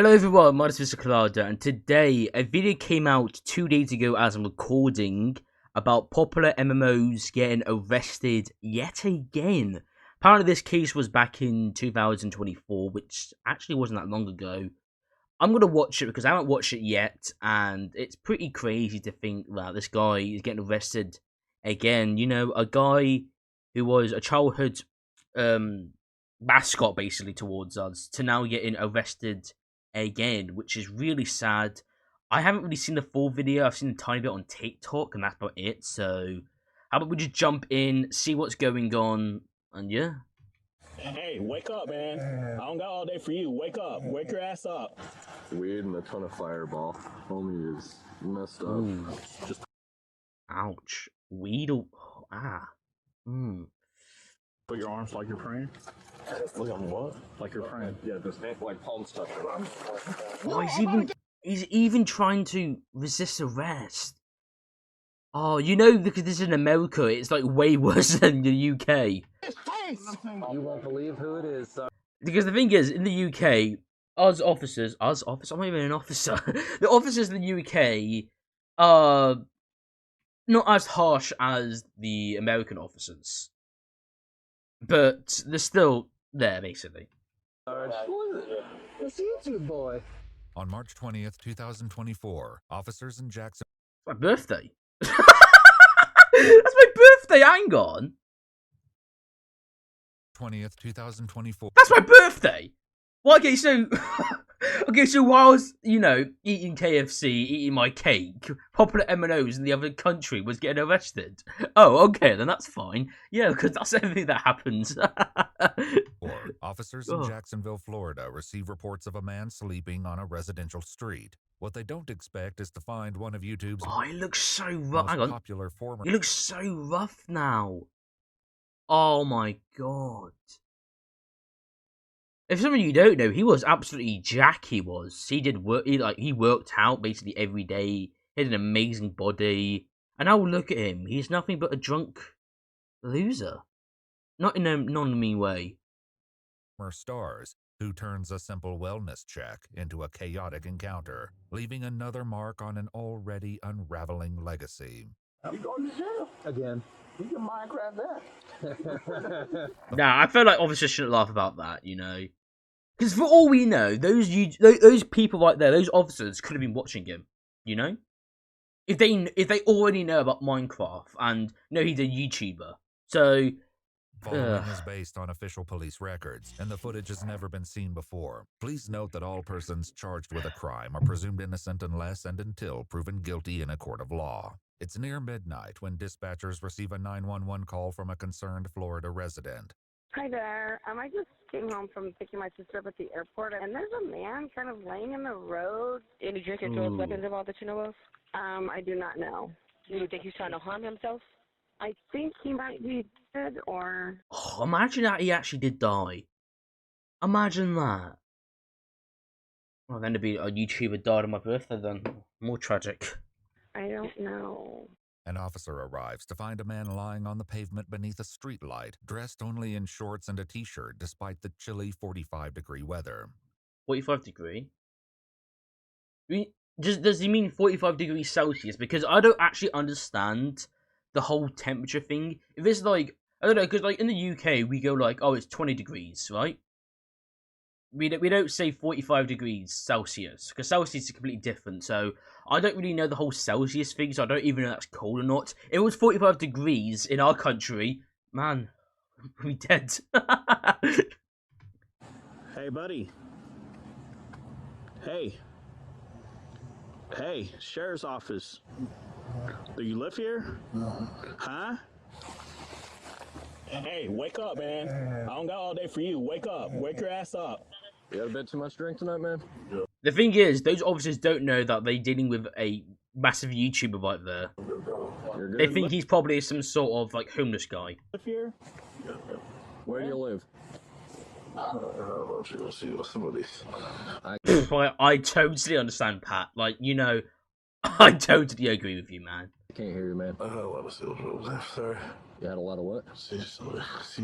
Hello everyone, my name is Mr. Colada, and today a video came out 2 days ago as I'm recording about popular MMOs getting arrested yet again. Apparently this case was back in 2024, which actually wasn't that long ago. I'm going to watch it because I haven't watched it yet, and it's pretty crazy to think that this guy is getting arrested again. You know, a guy who was a childhood mascot basically towards us to now getting arrested again, which is really sad. I haven't really seen the full video. I've seen a tiny bit on TikTok, and that's about it. So, how about we just jump in, see what's going on, and yeah. Hey, wake up, man. I don't got all day for you. Wake up. Wake your ass up. Weed and a ton of fireball. Homie is messed up. Ooh. Just ouch. Weed or Put your arms like you're praying. Look on what? Like you're praying. Yeah, just like palm stuff. Oh, he's even trying to resist arrest. Oh, you know, because this is in America, it's like way worse than the UK. You won't believe who it is, son. Because the thing is, in the UK, I'm not even an officer. The officers in the UK are not as harsh as the American officers. But they're still there, basically. It's YouTube boy. On March 20th, 2024, officers in Jackson... It's my birthday. That's my birthday, hang on. 20th, 2024... That's my birthday! Well, okay, so... okay, so while I was, you know, eating KFC, eating my cake, popular M&Os in the other country was getting arrested. Oh, okay, then that's fine. Yeah, because that's everything that happens. Officers in Jacksonville, Florida receive reports of a man sleeping on a residential street. What they don't expect is to find one of YouTube's he looks so rough. Hang on. popular former... He looks so rough now. Oh my god. If some of you don't know, he was absolutely jack. He was. He did work. He worked out basically every day. He had an amazing body. And now look at him. He's nothing but a drunk loser. Not in a non-mean way. Stars, who turns a simple wellness check into a chaotic encounter, leaving another mark on an already unraveling legacy. I'm going to jail. Again. You can Minecraft that. Nah, I feel like officers shouldn't laugh about that, you know. Because for all we know, those people right there, those officers could have been watching him, you know? If they already know about Minecraft and know he's a YouTuber. So... Following is based on official police records, and the footage has never been seen before. Please note that all persons charged with a crime are presumed innocent unless and until proven guilty in a court of law. It's near midnight when dispatchers receive a 911 call from a concerned Florida resident. Hi there. I just came home from picking my sister up at the airport, and there's a man kind of laying in the road. Any drink or drugs, weapons involved that you know of? I do not know. Do you think he's trying to harm himself? I think he might be dead, or... Oh, imagine that he actually did die. Imagine that. Well, then to be a YouTuber died on my birthday then. More tragic. I don't know. An officer arrives to find a man lying on the pavement beneath a streetlight, dressed only in shorts and a t-shirt despite the chilly 45-degree weather. 45 degree? Does he mean 45 degrees Celsius? Because I don't actually understand the whole temperature thing. If it's like, I don't know, because like in the UK we go like, oh, it's 20 degrees, right? We don't say 45 degrees Celsius, because Celsius is completely different, so I don't really know the whole Celsius thing, so I don't even know if that's cold or not. If it was 45 degrees in our country, man, we'd be dead. Hey, buddy. Hey. Hey, sheriff's office. Do you live here? Huh? Hey, wake up, man. I don't got all day for you. Wake up. Wake your ass up. You had a bit too much drink tonight, man? The thing is, those officers don't know that they're dealing with a massive YouTuber right there. They think he's probably some sort of like homeless guy. Live here? Where do you live? I totally understand, Pat. Like, you know, I totally agree with you, man. I can't hear you, man. I had a lot of silver. Sorry. You had a lot of what? See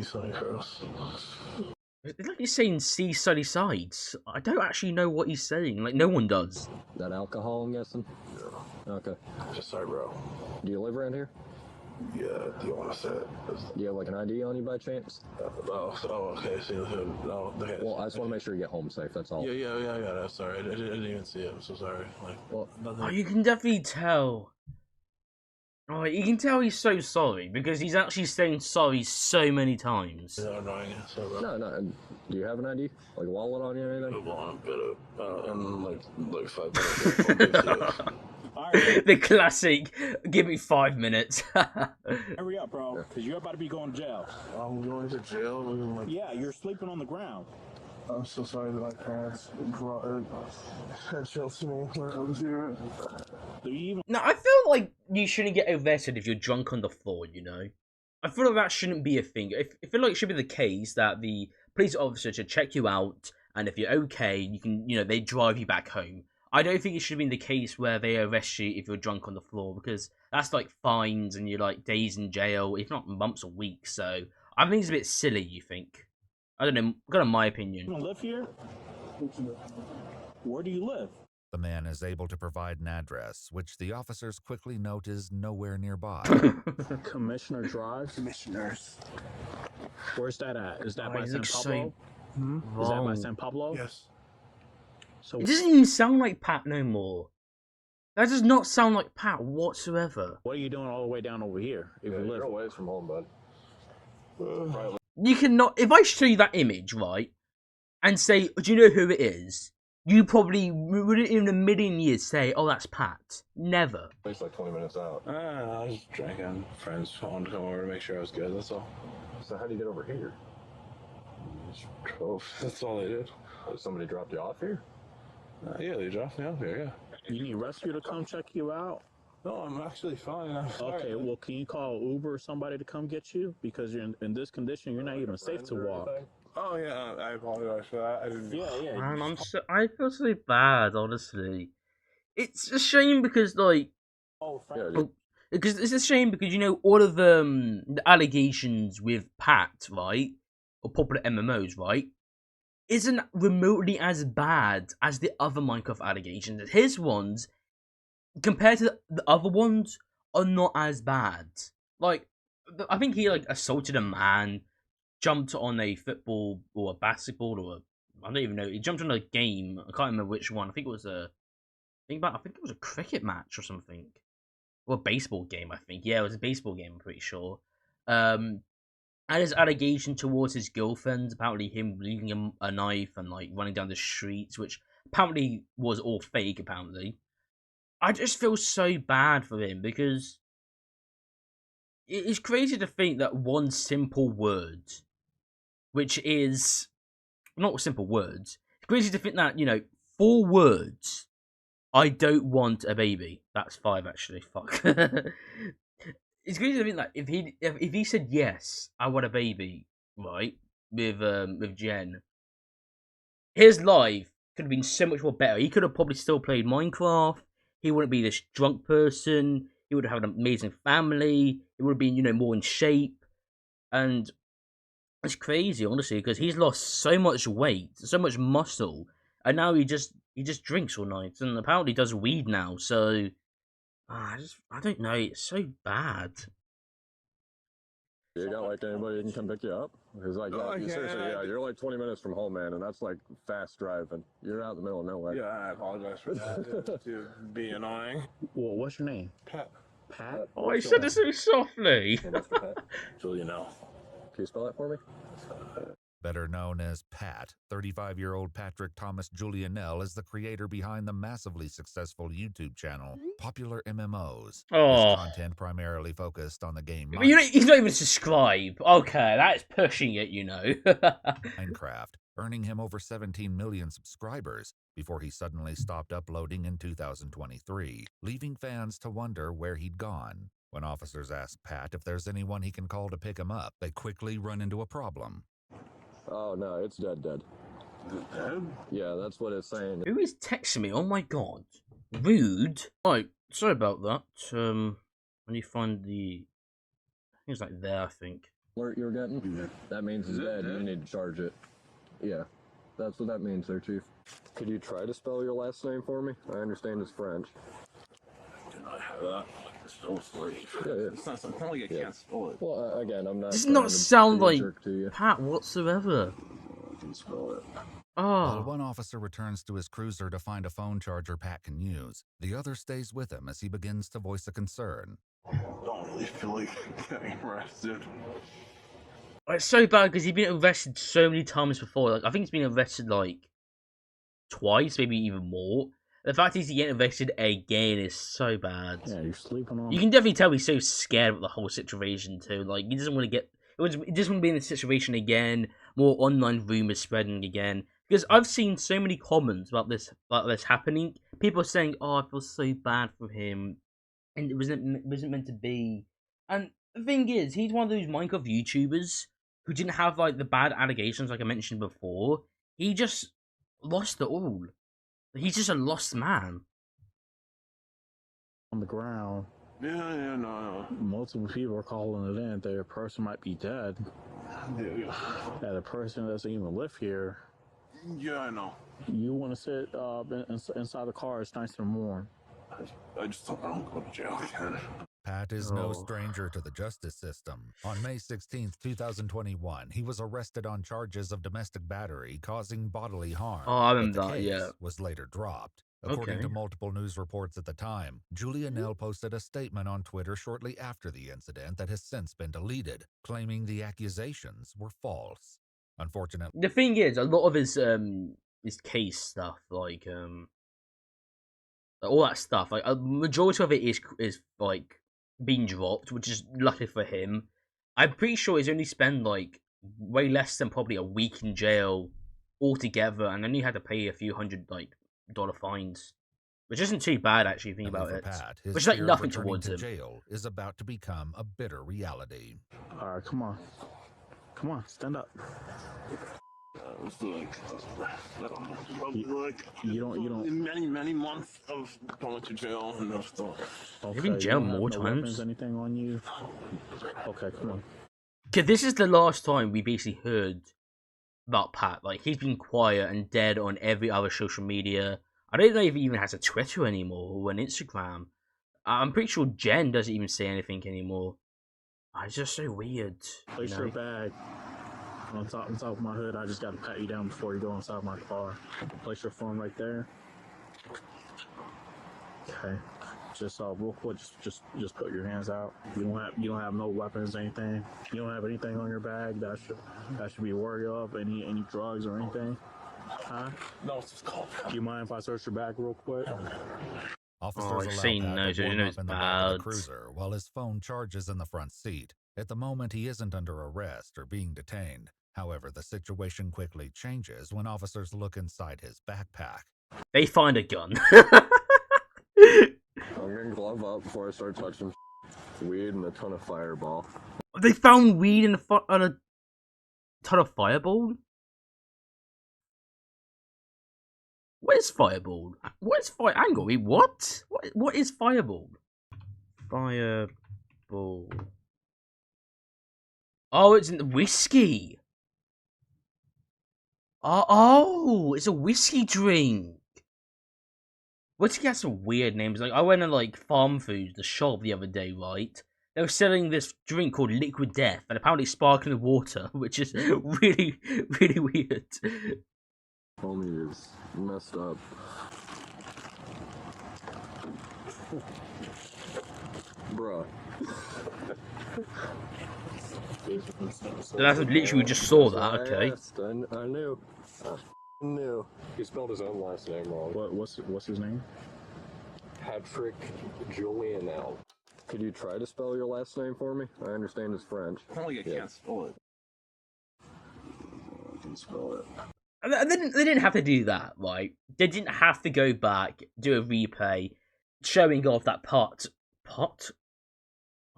some girls. It's like he's saying see sunny sides. I don't actually know what he's saying. Like, no one does. That alcohol, I'm guessing? Yeah. Okay. Just sorry, bro. Do you live around here? Yeah, do you want to say it? Do you have like an ID on you by chance? Okay. See, no, okay. Well, I just want to make sure you get home safe, that's all. Yeah, I got it. Sorry, I didn't even see it. I'm so sorry. Like, Well, nothing. Oh, you can definitely tell. Oh, you can tell he's so sorry because he's actually saying sorry so many times. So annoying. Sorry, bro. No. Do you have an ID? Like a wallet on you or anything? Move on, in like 5 minutes. All right. The classic, give me 5 minutes. Hurry up, bro, because you're about to be going to jail. I'm going to jail. Yeah, you're sleeping on the ground. I'm so sorry that my parents had chilled to me when I was here. Do you even Now, I feel like you shouldn't get arrested if you're drunk on the floor, you know? I feel like that shouldn't be a thing. I feel like it should be the case that the police officer should check you out, and if you're okay, you can, they drive you back home. I don't think it should be the case where they arrest you if you're drunk on the floor, because that's like fines and you're like days in jail, if not months or weeks. So I think it's a bit silly, you think? I don't know, kind of my opinion. live here? Where do you live? The man is able to provide an address, which the officers quickly note is nowhere nearby. Commissioner Drive? Commissioners. Where's that at? Is that Oh, by he San looks Pablo? so Is that by wrong. San Pablo? Yes. So It doesn't even sound like Pat no more. That does not sound like Pat whatsoever. what are you doing all the way down over here if you live? You're a ways from home, bud. You cannot. If I show you that image, right, and say, "Do you know who it is?" You probably wouldn't in a million years say, "Oh, that's Pat." Never. At least like 20 minutes out. I was drinking. Friends wanted to come over to make sure I was good. That's all. So how do you get over here? Just drove. That's all they did. Somebody dropped you off here? Yeah, they dropped me off here. Yeah. You need rescue to come check you out? No, I'm actually fine. I'm sorry. Okay, well, can you call Uber or somebody to come get you? Because you're in this condition, you're not even safe to walk. Oh yeah, I apologize for that. I didn't. Yeah. Man, I feel so bad, honestly. It's a shame because, like, Oh, Yeah, Frank. because it's a shame because all of the allegations with Pat, right, or popular MMOs, right, isn't remotely as bad as the other Minecraft allegations. His ones, compared to the other ones, are not as bad. Like, I think he assaulted a man, jumped on a football or a basketball or I don't even know. He jumped on a game. I can't remember which one. I think it was I think it was a cricket match or something, or a baseball game. I think it was a baseball game. I'm pretty sure. And his allegation towards his girlfriend, apparently him leaving him a knife and running down the streets, which apparently was all fake. Apparently, I just feel so bad for him because it's crazy to think that one simple word, which is not simple words, it's crazy to think that 4 words. I don't want a baby. That's 5 actually. Fuck. It's crazy to think that if he said yes, I want a baby, right, with Jen, his life could have been so much more better. He could have probably still played Minecraft. He wouldn't be this drunk person. He would have had an amazing family. He would have been more in shape. And it's crazy, honestly, because he's lost so much weight, so much muscle, and now he just drinks all night and apparently does weed now. So I don't know. It's so bad. You got anybody that can come pick you up? Because No, I can't. seriously, yeah, you're 20 minutes from home, man, and that's fast driving. You're out in the middle of nowhere. Yeah, I apologize for that. To be annoying. Well, what's your name? Pat. Pat? Oh, he said it so softly. Hey, Mr. Pat, Juliano. can you spell that for me? Better known as Pat, 35-year-old Patrick Thomas Julianell is the creator behind the massively successful YouTube channel, Popular MMOs. Oh. His content primarily focused on the game He's not even subscribed. Okay, that's pushing it, Minecraft, earning him over 17 million subscribers before he suddenly stopped uploading in 2023, leaving fans to wonder where he'd gone. When officers ask Pat if there's anyone he can call to pick him up, they quickly run into a problem. Oh, no, it's dead. Dead? Yeah, that's what it's saying. Who is texting me? Oh my god. Rude. Right, sorry about that. When you find the... I think it's there, I think. Alert you're getting? Yeah. That means it's Is it dead. dead? You need to charge it. Yeah, that's what that means there, Chief. Could you try to spell your last name for me? I understand it's French. Can I have that? Spell for you. Yeah, yeah. It's not like I can't spell it. Well, again, I'm not Does trying not to sound be a like jerk to you. Pat whatsoever. I can spell it. While Oh. one officer returns to his cruiser to find a phone charger Pat can use, the other stays with him as he begins to voice a concern. I don't really feel like getting arrested. It's so bad because he's been arrested so many times before. Like, I think he's been arrested like twice, maybe even more. The fact he's getting arrested again is so bad. Yeah, you're sleeping on. You can definitely tell he's so scared of the whole situation too. Like, he doesn't want to get. He doesn't want to be in this situation again. More online rumors spreading again. Because I've seen so many comments about this happening. People are saying, "Oh, I feel so bad for him," and it wasn't meant to be. And the thing is, he's one of those Minecraft YouTubers who didn't have like the bad allegations, like I mentioned before. He just lost it all. He's just a lost man. On the ground. Yeah, no. Multiple people are calling it in. Their person might be dead. Yeah, That a person doesn't even live here. yeah, I know. You want to sit inside the car? It's nice and warm. I just don't want to go to jail again. Pat is no stranger to the justice system. On May 16, 2021, he was arrested on charges of domestic battery causing bodily harm. Oh, I remember but the that, case yeah. was later dropped. According to multiple news reports at the time, Julia Nell posted a statement on Twitter shortly after the incident that has since been deleted, claiming the accusations were false. Unfortunately, The thing is, a lot of his case stuff, like all that stuff, like a majority of it is like being dropped, which is lucky for him. I'm pretty sure he's only spent like way less than probably a week in jail altogether, and only had to pay a few $100 dollar fines, which isn't too bad actually. Think about for it. Pat, his Which is like fear of nothing returning towards to him. jail is about to become a bitter reality. All right, come on, stand up. It's like, I don't know, probably like You don't. many months of going to jail and stuff. Okay, You've been in jail you don't more have no times. weapons, anything on you? Okay, come on. Cause this is the last time we basically heard about Pat. Like, he's been quiet and dead on every other social media. I don't know if he even has a Twitter anymore or an Instagram. I'm pretty sure Jen doesn't even say anything anymore. It's just so weird. Place your bag on top of my hood. I just got to pat you down before you go inside my car. Place your phone right there. Okay. Just real quick, just put your hands out. You don't have no weapons, anything. You don't have anything on your bag that should be worried of. Any drugs or anything? Huh? No, it's just called. Do you mind if I search your bag real quick? Officers he's allow saying Pat no, to so he warm knows up in the back of the bad. cruiser while his phone charges in the front seat. At the moment, he isn't under arrest or being detained. However, the situation quickly changes when officers look inside his backpack. They find a gun. I'm gonna glove up before I start touching weed and a ton of Fireball. They found weed in on a ton of Fireball? What is Fireball? What is Fire? Hang on, wait, what? What is Fireball? Fireball. Oh, it's in the whiskey. Oh, it's a whiskey drink. Whiskey has some weird names. Like, I went to like Farm Foods, the shop, the other day, right? They were selling this drink called Liquid Death, and apparently sparkling water, which is really, really weird. Homie is messed up. Bruh. That's literally just saw that. Okay. I knew. I knew. He spelled his own last name wrong. What's his name? Patrick Julianel. Could you try to spell your last name for me? I understand it's French. I don't think I can't spell it. I can spell it. They didn't have to do that, right? They didn't have to go back, do a replay, showing off that pot.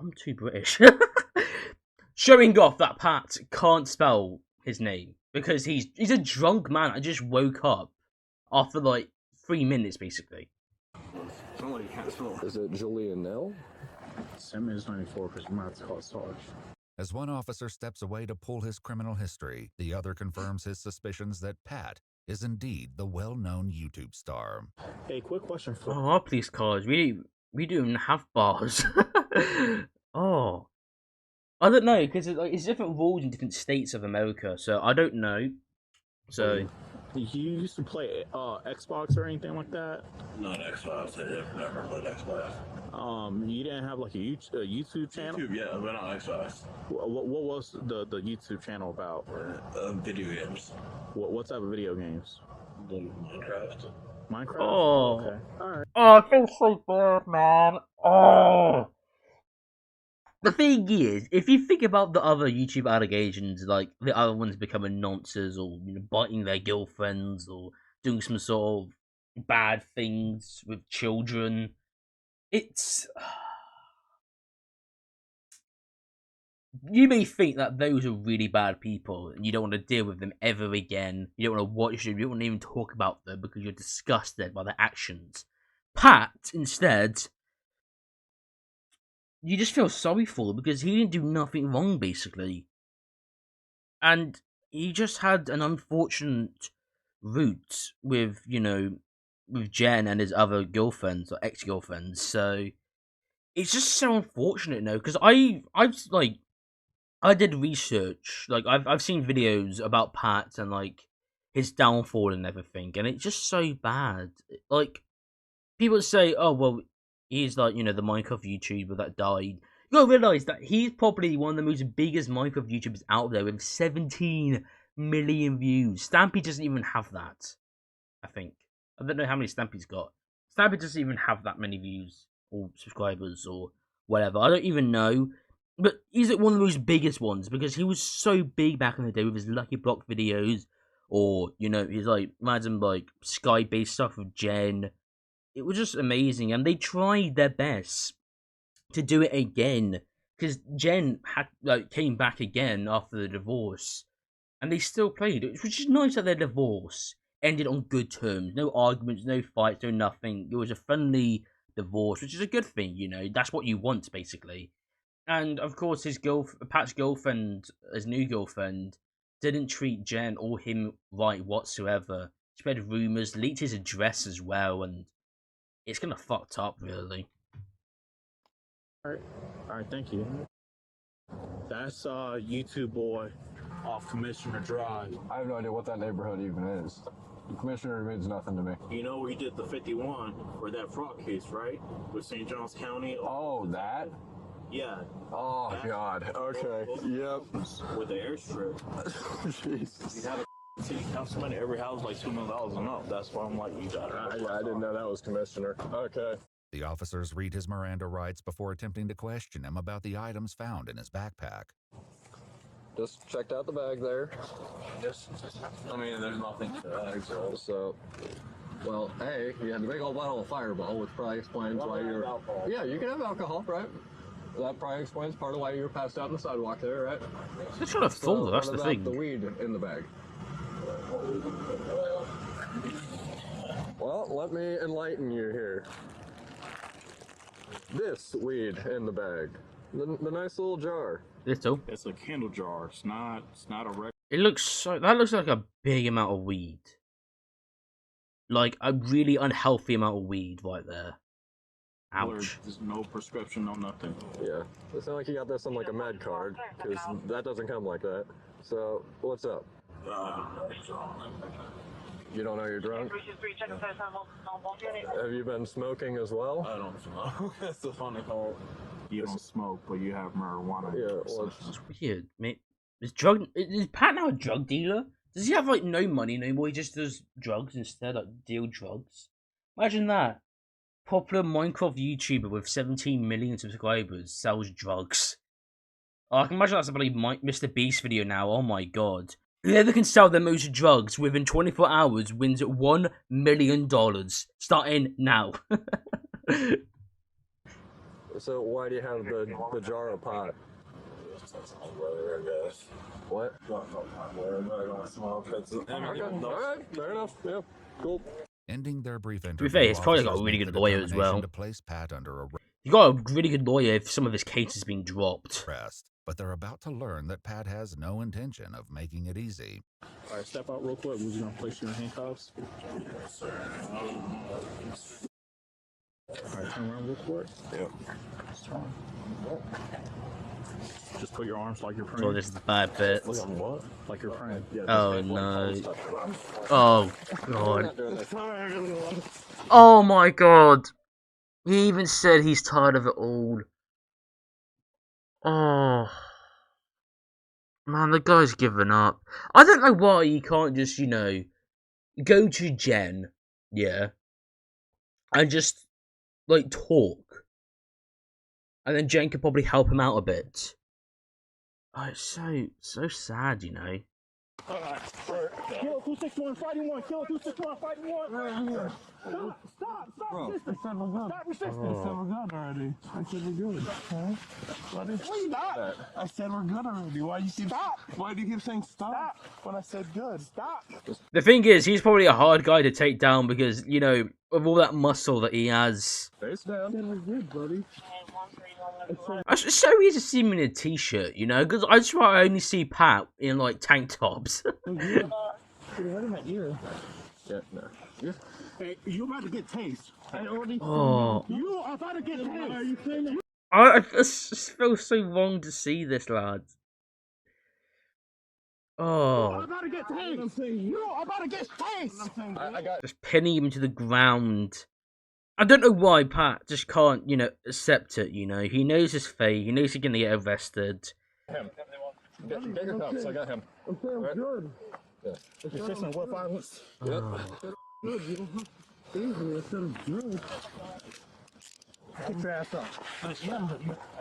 I'm too British. Showing off that Pat can't spell his name because he's a drunk man. I just woke up after like 3 minutes, basically. I don't think I can't spell it. Is it Julianel? Simmons 94 because you might have to call Sarge. As one officer steps away to pull his criminal history, the other confirms his suspicions that Pat is indeed the well-known YouTube star. Hey, quick question for Oh, our police cars. We don't even have bars. Oh, I don't know because it's different rules in different states of America, so I don't know. So you used to play Xbox or anything like that? Not Xbox. I never played Xbox. You didn't have like a YouTube channel? YouTube, yeah, but not Xbox. What was the YouTube channel about? Video games. What type of video games? Minecraft. Minecraft? Oh. Okay. Alright. Oh, I feel so bad, man. Oh. The thing is, if you think about the other YouTube allegations, like the other ones becoming nonsense or biting their girlfriends or doing some sort of bad things with children, it's... You may think that those are really bad people and you don't want to deal with them ever again. You don't want to watch them. You don't want to even talk about them because you're disgusted by their actions. Pat, instead, you just feel sorry for because he didn't do nothing wrong, basically. And he just had an unfortunate route with, with Jen and his other girlfriends or ex-girlfriends. So it's just so unfortunate, because I did research. Like I've seen videos about Pat and like his downfall and everything, and it's just so bad. Like people say, "Oh well, he's like the Minecraft YouTuber that died." You gotta realize that he's probably one of the most biggest Minecraft YouTubers out there with 17 million views. Stampy doesn't even have that. I think I don't know how many Stampy's got. Stampy doesn't even have that many views or subscribers or whatever. I don't even know. But he's like one of the most biggest ones because he was so big back in the day with his Lucky Block videos, or he's like imagine like Sky based stuff with Jen. It was just amazing, and they tried their best to do it again because Jen had came back again after the divorce, and they still played it, which is nice that their divorce ended on good terms, no arguments, no fights, no nothing. It was a friendly divorce, which is a good thing. That's what you want basically. And of course, Pat's girlfriend, his new girlfriend, didn't treat Jen or him right whatsoever. Spread rumors, leaked his address as well, and it's kind of fucked up, really. All right, thank you. That's YouTube boy off Commissioner Drive. I have no idea what that neighborhood even is. The commissioner means nothing to me. You know where you did the 51 for that fraud case, right? With St. Johns County. Oh, that? Yeah. Oh, God. Okay. Yep. With the airstrip. Jeez. You had a city councilman, every house like $2 million and up. That's why I'm like, you got it. I didn't know that was commissioner. Okay. The officers read his Miranda rights before attempting to question him about the items found in his backpack. Just checked out the bag there. There's nothing to that. So, well, A, you had the big old bottle of Fireball, which probably explains why you're... Yeah, you can have alcohol, right? That probably explains part of why you were passed out on the sidewalk there, right? It's kind of full, So, that's what the about thing. the weed in the bag? Well, let me enlighten you here. This weed in the bag. The nice little jar. Little. It's a candle jar. It's not a regular. That looks like a big amount of weed. Like a really unhealthy amount of weed right there. Ouch. There's no prescription, no nothing. Yeah. It's not like you got this on like a med card, because that doesn't come like that. So, what's up? You don't know you're drunk? Have you been smoking as well? I don't smoke. That's the funny part. You don't smoke, but you have marijuana. Yeah, well, It's weird, mate. Is Pat now a drug dealer? Does he have like no money no more? He just does drugs instead, like deal drugs. Imagine that. Popular Minecraft YouTuber with 17 million subscribers sells drugs. Oh, I can imagine that's probably Mr. Beast video now. Oh my god. Whoever can sell the most drugs within 24 hours wins $1 million. Starting now. so why do you have the jar of pot? What? Alright, fair enough. Yeah, cool. Ending their brief To be interview, fair, he's probably got a officers really made good the lawyer as determination well. to place Pat under You got a really good lawyer if some of his case has been dropped. arrest. but they're about to learn that Pat has no intention of making it easy. All right, step out real quick. We're just gonna place you in handcuffs. All right, turn around real quick. Yep. Just put your arms like you're praying. So this is the bad bit. Look at what? Like you're praying. Yeah, Oh Like, no. stuff. Oh We're god. not doing this. Oh my god. He even said he's tired of it all. Oh. Man, the guy's given up. I don't know why he can't just, go to Jen, yeah, and just, like, talk. And then Jen could probably help him out a bit. Oh, it's so sad, Alright. Kill 261, fighting one. Kill 261, fighting one. Stop resisting. Stop resisting. I said we're good already. I said we're good. Huh? Stop. I said we're good already. Why you keep stop? Why do you keep saying stop when I said good? Stop. The thing is, he's probably a hard guy to take down because, of all that muscle that he has. Face down. I said we're good, buddy. It's so easy to see him in a t-shirt, because I swear I only see Pat in, like, tank tops. We're good. What in my ear? Yeah, no. Hey, you about to get tased. I already. Oh. You are about to get tased. Are you saying that? I just feel so wrong to see this, lads. Oh. I'm about to get tased. You are about to get tased. I got. Just pinning him to the ground. I don't know why Pat just can't, accept it, He knows his fate. He knows he's going to get arrested. Him. Get your cups. I got him. I'm saying Right. good. Yeah. You're fixing what violence? Yep. Good. You don't have to easy instead of good. Get your ass up. I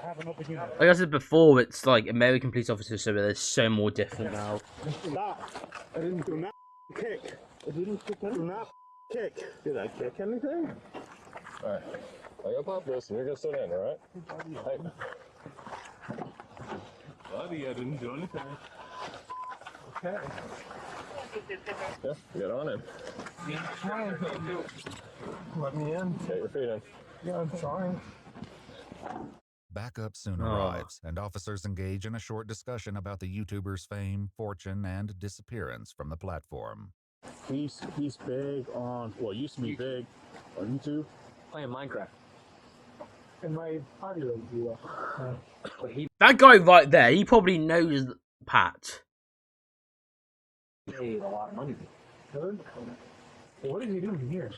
have an open unit. Like I said before, it's like American police officers, so they're so more different now. Stop. I didn't do not kick. I didn't kick. Do not kick. Did I kick anything? Alright. I gotta pop this and you're gonna sit in, alright? Hey. Buddy, I didn't do anything. Okay. Yeah, get on in. Yeah, I'm trying. Let me in. Get your feet in. Yeah, I'm trying. Backup soon Oh. arrives, and officers engage in a short discussion about the YouTuber's fame, fortune, and disappearance from the platform. He's big on, well, used to be big on YouTube. Playing Minecraft. And my audio blew up. That guy right there, he probably knows Pat. Made a lot of money. Good. What is he doing here?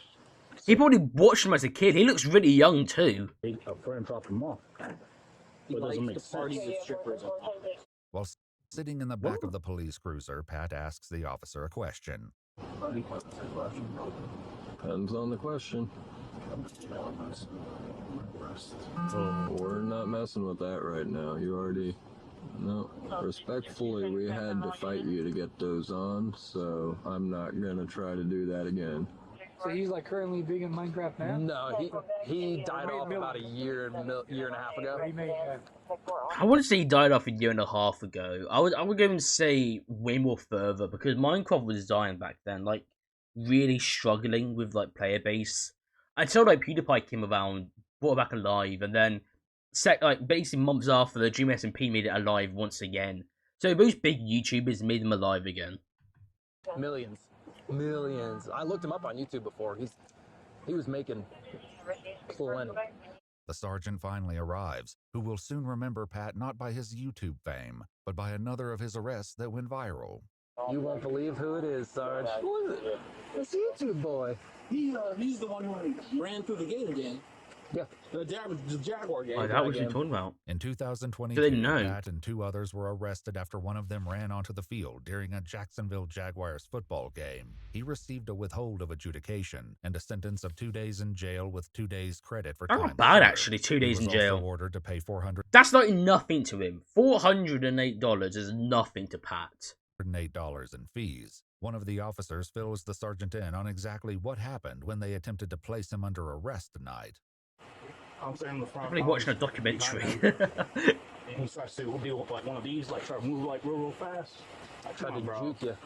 He probably watched him as a kid. He looks really young too. A friend dropped him off. But it doesn't make sense. While sitting in the back of the police cruiser, Pat asks the officer a question. Depends on the question. We're not messing with that right now. You already. No. Respectfully, we had to fight you to get those on, so I'm not gonna try to do that again. So he's like currently big in Minecraft now? No, he died off about a year and a half ago. He made, I wouldn't say he died off a year and a half ago. I would go and say way more further because Minecraft was dying back then, like really struggling with like player base until like PewDiePie came around, brought it back alive, and then like basically months after the Dream SMP made it alive once again. So most big YouTubers made them alive again. Millions. I looked him up on YouTube before. He was making plenty. The sergeant finally arrives, who will soon remember Pat not by his YouTube fame, but by another of his arrests that went viral. You won't believe who it is, Sarge. Who is it? It's YouTube boy. He's the one who ran through the gate again. Yeah. The Jaguar gang. Oh, that was what you're talking about. In 2022, So they know. Pat and two others were arrested after one of them ran onto the field during a Jacksonville Jaguars football game. He received a withhold of adjudication and a sentence of 2 days in jail with 2 days credit for That's time not bad, served. actually. 2 He days was in jail. also ordered to pay $408 That's like nothing to him. $408 is nothing to Pat. in fees. One of the officers fills the sergeant in on exactly what happened when they attempted to place him under arrest tonight. I'm saying in the front. Probably watching a documentary. And he starts to deal with like one of these, like try to move like real fast. I tried to juke you.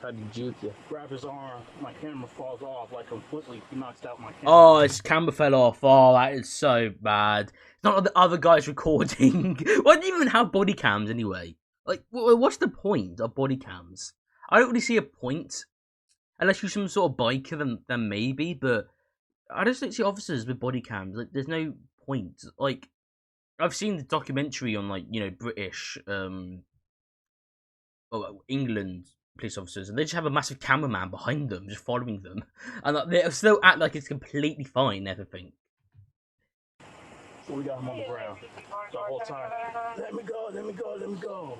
How do you juke you? Grab his arm, my camera falls off like completely. He knocks out my camera. Oh, his camera fell off. Oh, that is so bad. It's not like the other guy's recording. Why do you even have body cams anyway? Like, what's the point of body cams? I don't really see a point. Unless you're some sort of biker, then maybe, but I just don't see officers with body cams. Like, there's no point. Like, I've seen the documentary on, like, you know, British, or England police officers, and they just have a massive cameraman behind them, just following them, and like, they still act like it's completely fine, everything. So we got him on the ground the whole time. Let me go, let me go, let me go.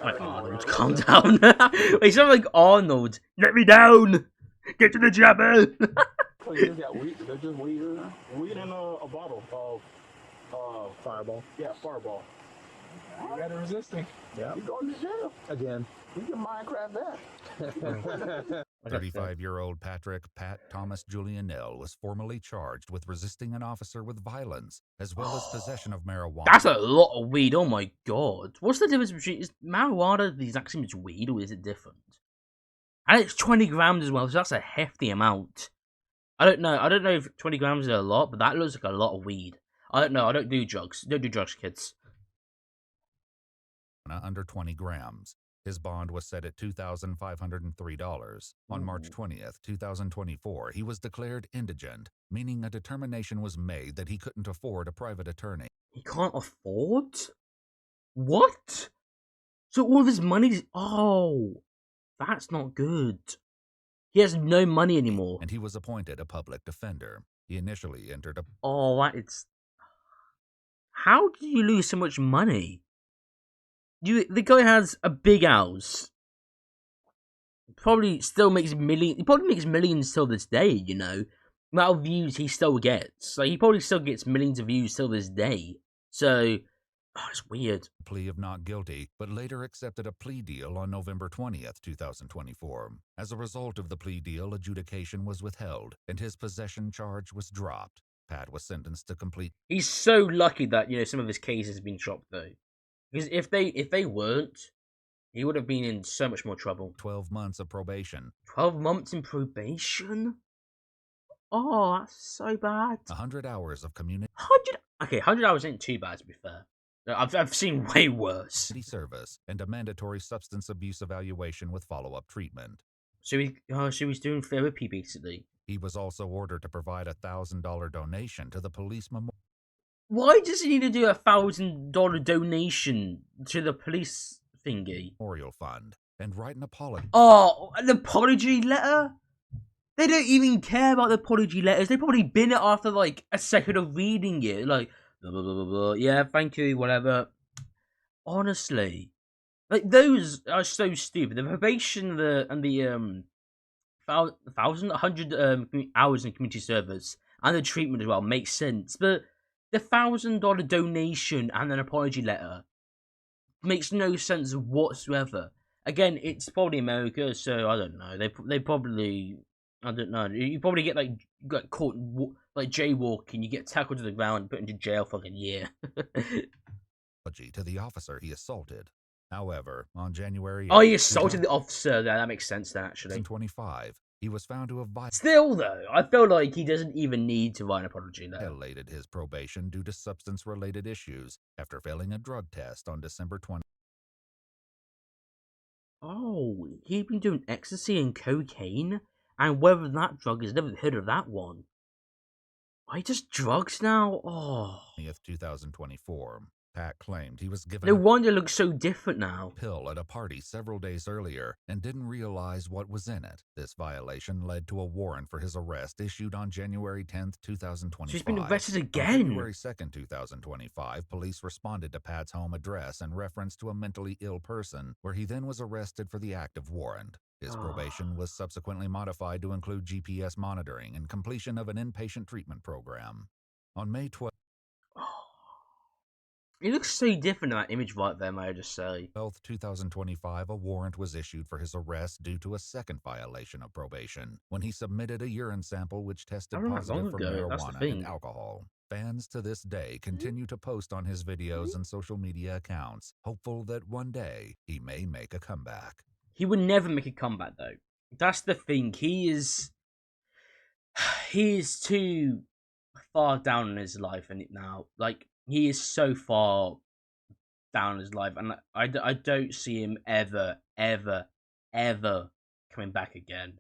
Like, Arnold, calm down. He sounds like Arnold. Let me down. Get to the jabber. Oh, you just got weed. They're just weed. Weed in a bottle of Fireball. yeah, Fireball. You gotta resisting. Yeah. You going to jail? Again. You can Minecraft that. 35-year-old Patrick Pat Thomas Julianell was formally charged with resisting an officer with violence, as well as possession of marijuana. That's a lot of weed. Oh my god. What's the difference between, is marijuana the exact same as weed, or is it different? And it's 20 grams as well, so that's a hefty amount. I don't know if 20 grams is a lot, but that looks like a lot of weed. I don't know. I don't do drugs. Don't do drugs, kids. Under 20 grams. His bond was set at $2,503. On March 20th, 2024, he was declared indigent, meaning a determination was made that he couldn't afford a private attorney. He can't afford? What? So all of his money... Oh, that's not good. He has no money anymore. And he was appointed a public defender. He initially entered a... Oh, that is... How did you lose so much money? The guy has a big house. Probably still makes millions. He probably makes millions till this day, you know. The amount of views he still gets. Like, he probably still gets millions of views till this day. So, it's weird. Plea of not guilty, but later accepted a plea deal on November 20th, 2024. As a result of the plea deal, adjudication was withheld, and his possession charge was dropped. Pat was sentenced to complete... He's so lucky that, you know, some of his cases have been dropped, though. Because if they weren't, he would have been in so much more trouble. 12 months of probation. 12 months in probation? Oh, that's so bad. 100 hours of community... 100 hours ain't too bad, to be fair. I've seen way worse. Service and a mandatory substance abuse evaluation with follow-up treatment. So he's doing therapy, basically. He was also ordered to provide a $1,000 donation to the police memorial. Why does he need to do a $1,000 donation to the police thingy? Memorial Fund and write an apology. Oh, an apology letter? They don't even care about the apology letters. They've probably been it after like a second of reading it. Like, blah, blah, blah, blah, blah. Yeah, thank you, whatever. Honestly, like those are so stupid. The probation and the 1,100 hours in community service and the treatment as well makes sense, but the $1,000 donation and an apology letter makes no sense whatsoever. Again, it's probably America, so I don't know. They probably, I don't know. You probably get like caught like jaywalking. You get tackled to the ground and put into jail for like a year. To the officer he assaulted. However, on January 8th, oh, he assaulted the officer. That makes sense then, actually. 2025, he was found to have Still, though, I feel like he doesn't even need to write an apology letter. violated his probation due to substance-related issues after failing a drug test on December 20th. Oh, he'd been doing ecstasy and cocaine? And whether that drug is, never heard of that one. Why just drugs now? Oh. 2024. Pat claimed he was given no wonder it looks so different now. A pill at a party several days earlier and didn't realize what was in it. This violation led to a warrant for his arrest issued on January 10th, 2025. So he's been arrested again. On February 2nd, 2025, police responded to Pat's home address in reference to a mentally ill person, where he then was arrested for the active warrant. His probation was subsequently modified to include GPS monitoring and completion of an inpatient treatment program. On May 12th, It looks so different in that image right there, may I just say. 2025, a warrant was issued for his arrest due to a second violation of probation, when he submitted a urine sample which tested positive for marijuana and alcohol. Fans to this day continue to post on his videos and social media accounts, hopeful that one day he may make a comeback. he would never make a comeback though. That's the thing. He is too far down in his life and now. Like he is so far down in his life, and I don't see him ever coming back again.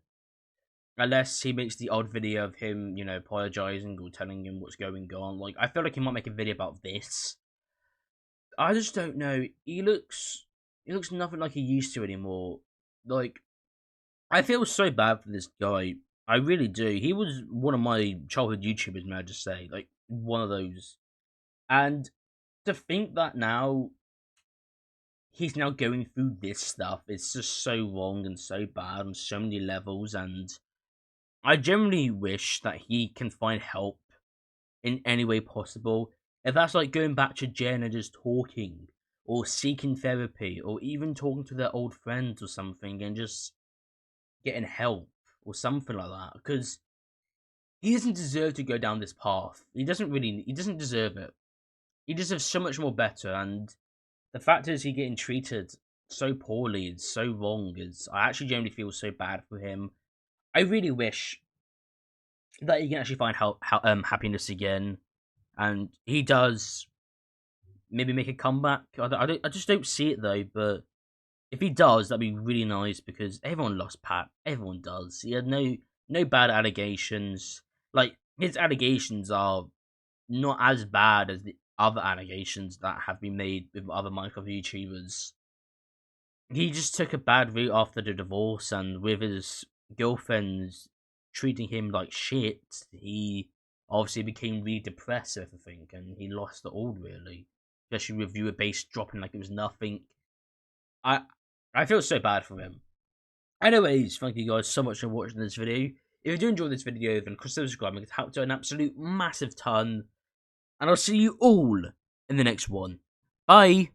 Unless he makes the odd video of him, apologizing or telling him what's going on. Like, I feel like he might make a video about this. I just don't know. He looks nothing like he used to anymore. Like, I feel so bad for this guy. I really do. He was one of my childhood YouTubers, may I just say. Like, one of those. And to think that now he's now going through this stuff, it's just so wrong and so bad on so many levels, and I generally wish that he can find help in any way possible. If that's like going back to Jen and just talking, or seeking therapy, or even talking to their old friends or something and just getting help or something like that. Because he doesn't deserve to go down this path. He doesn't deserve it. He deserves so much more better, and the fact is he's getting treated so poorly and so wrong. I actually genuinely feel so bad for him. I really wish that he can actually find happiness again, and he does maybe make a comeback. I just don't see it though. But if he does, that'd be really nice because everyone loves Pat. Everyone does. He had no bad allegations. Like his allegations are not as bad as the other allegations that have been made with other Minecraft YouTubers. He just took a bad route after the divorce, and with his girlfriends treating him like shit, he obviously became really depressed and everything, and he lost it all really. Especially with viewer base dropping like it was nothing. I feel so bad for him. Anyways, thank you guys so much for watching this video. If you do enjoy this video, then consider subscribing. It helps out an absolute massive ton. And I'll see you all in the next one. Bye!